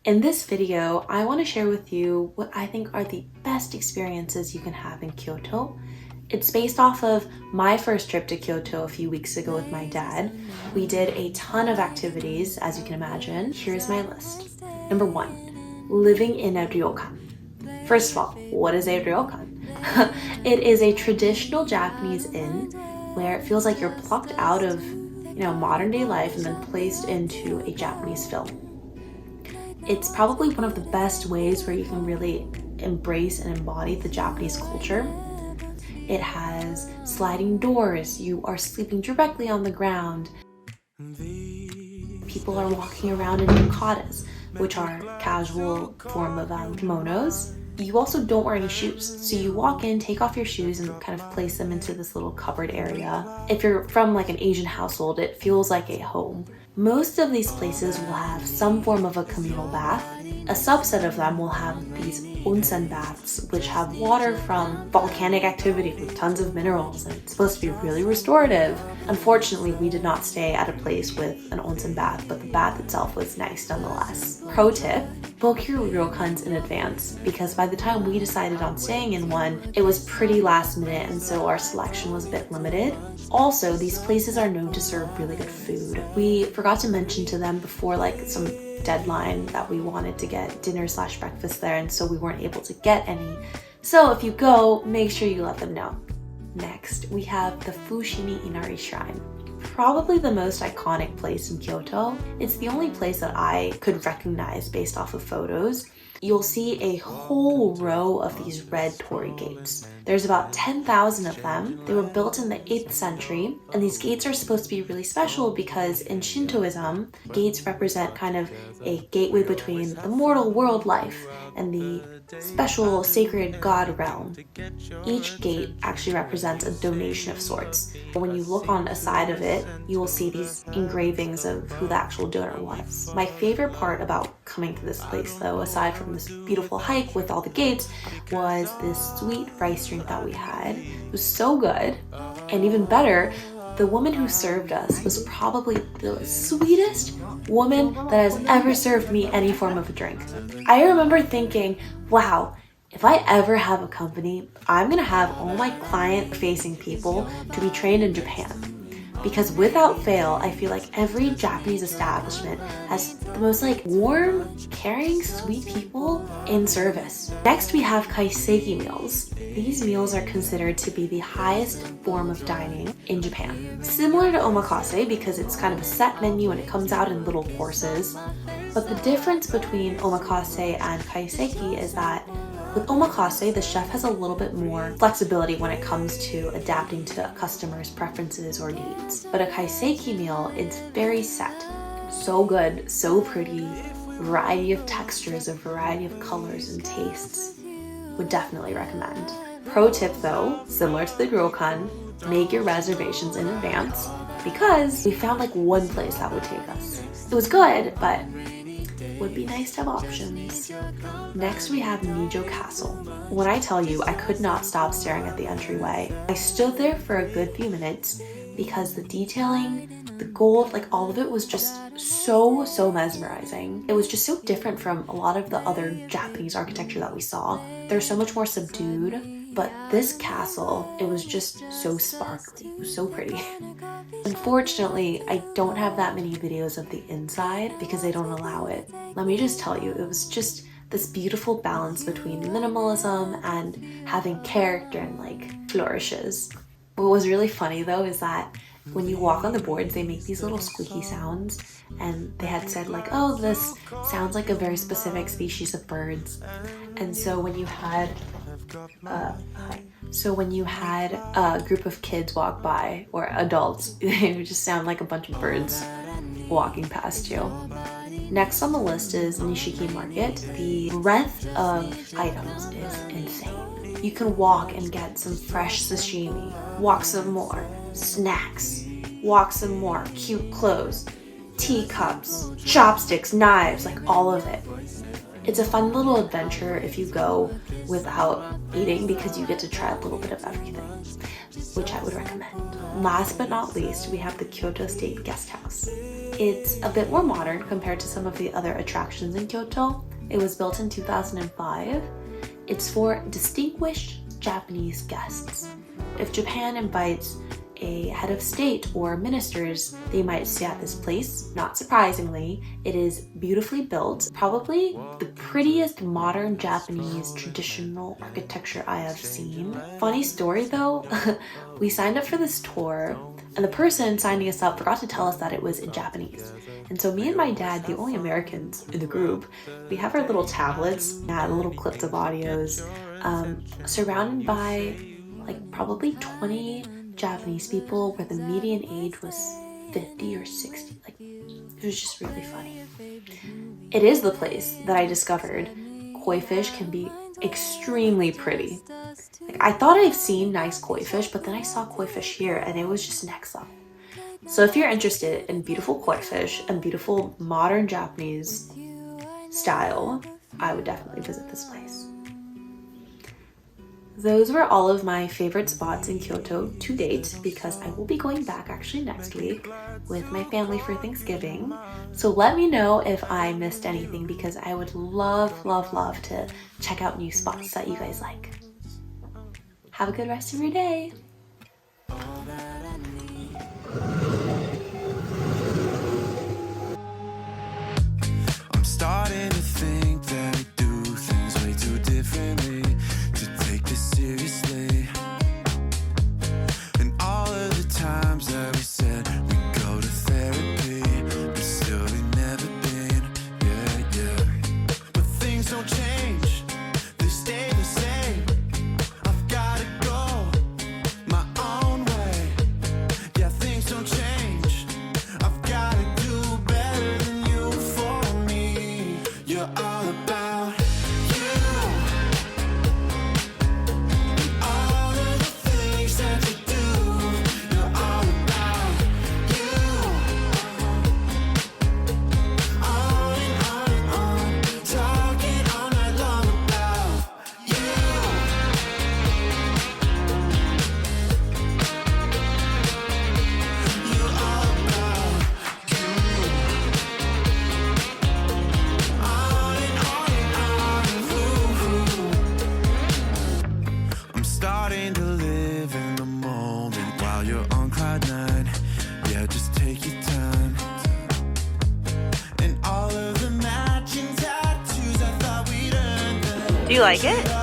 In this video, I want to share with you what I think are the best experiences you can have in Kyoto. It's based off of my first trip to Kyoto a few weeks ago with my dad. We did a ton of activities, as you can imagine. Here's my list. Number 1, living in a ryokan. First of all, what is a ryokan? It is a traditional Japanese inn where it feels like you're plucked out of, modern day life and then placed into a Japanese film. It's probably one of the best ways where you can really embrace and embody the Japanese culture. It has sliding doors, you are sleeping directly on the ground. People are walking around in yukatas, which are casual form of kimonos. You also don't wear any shoes, so you walk in, take off your shoes, and kind of place them into this little cupboard area. If you're from like an Asian household, it feels like a home. Most of these places will have some form of a communal bath. A subset of them will have these onsen baths, which have water from volcanic activity with tons of minerals, and it's supposed to be really restorative. Unfortunately, we did not stay at a place with an onsen bath, but the bath itself was nice nonetheless. Pro tip, book your ryokans in advance, because by the time we decided on staying in one, it was pretty last minute, and so our selection was a bit limited. Also, these places are known to serve really good food. We forgot to mention to them before some deadline that we wanted to get dinner/breakfast there, and so we weren't able to get any. So if you go, make sure you let them know. Next, we have the Fushimi Inari Shrine. Probably the most iconic place in Kyoto. It's the only place that I could recognize based off of photos. You'll see a whole row of these red torii gates. There's about 10,000 of them. They were built in the 8th century, and these gates are supposed to be really special because in Shintoism, gates represent kind of a gateway between the mortal world life and the special sacred god realm. Each gate actually represents a donation of sorts. When you look on a side of it, you will see these engravings of who the actual donor was. My favorite part about coming to this place, though, aside from this beautiful hike with all the gates, was this sweet rice drink that we had. It was so good, and even better, the woman who served us was probably the sweetest woman that has ever served me any form of a drink. I remember thinking, wow, if I ever have a company, I'm gonna have all my client-facing people to be trained in Japan. Because without fail, I feel like every Japanese establishment has the most warm, caring, sweet people in service. Next, we have kaiseki meals. These meals are considered to be the highest form of dining in Japan. Similar to omakase because it's kind of a set menu and it comes out in little courses. But the difference between omakase and kaiseki is that with omakase, the chef has a little bit more flexibility when it comes to adapting to a customer's preferences or needs. But a kaiseki meal, it's very set. So good, so pretty, variety of textures, a variety of colors and tastes. Would definitely recommend. Pro tip though, similar to the ryokan, make your reservations in advance because we found one place that would take us. It was good, but would be nice to have options. Next, we have Nijo Castle. When I tell you, I could not stop staring at the entryway. I stood there for a good few minutes because the detailing, the gold, all of it was just so mesmerizing. It was just so different from a lot of the other Japanese architecture that we saw. They're so much more subdued, but this castle, it was just so sparkly, it was so pretty. Unfortunately, I don't have that many videos of the inside because they don't allow it. Let me just tell you, it was just this beautiful balance between minimalism and having character and flourishes. What was really funny though is that when you walk on the boards, they make these little squeaky sounds, and they had said oh, this sounds like a very specific species of birds. And so when you had a group of kids walk by, or adults, it would just sound like a bunch of birds walking past you. Next on the list is Nishiki Market. The breadth of items is insane. You can walk and get some fresh sashimi, walk some more, snacks, walk some more, cute clothes, teacups, chopsticks, knives, all of it. It's a fun little adventure if you go without eating because you get to try a little bit of everything. which I would recommend. Last but not least, we have the Kyoto State Guest House. It's a bit more modern compared to some of the other attractions in Kyoto. It was built in 2005. It's for distinguished Japanese guests. If Japan invites a head of state or ministers, they might stay at this place. Not surprisingly, it is beautifully built, probably the prettiest modern Japanese traditional architecture I have seen. Funny story though, we signed up for this tour and the person signing us up forgot to tell us that it was in Japanese. And so me and my dad, the only Americans in the group, we have our little tablets, had little clips of audios, surrounded by like probably 20 Japanese people where the median age was 50 or 60. Like, it was just really funny. It is the place that I discovered koi fish can be extremely pretty. Like, I thought I've seen nice koi fish, but then I saw koi fish here and it was just next level. So if you're interested in beautiful koi fish and beautiful modern Japanese style, I would definitely visit this place. Those were all of my favorite spots in Kyoto to date, because I will be going back actually next week with my family for Thanksgiving. So let me know if I missed anything, because I would love, love, love to check out new spots that you guys like. Have a good rest of your day. I'm starting to think that we do things way too differently, to take this seriously. And all of the times that we said we go to therapy, but still we never been, yeah. But things don't change, they stay the same. I've gotta go my own way. Yeah, things don't change, I've gotta do better than you for me. You're all about you, and all of the things that you do. You're all about you, on, talking all night long about you. You're all about you, I'm starting to live in the moment while you're on cloud nine. Yeah, just take your time. And all of the matching tattoos, I thought we'd earn them. Do you like it?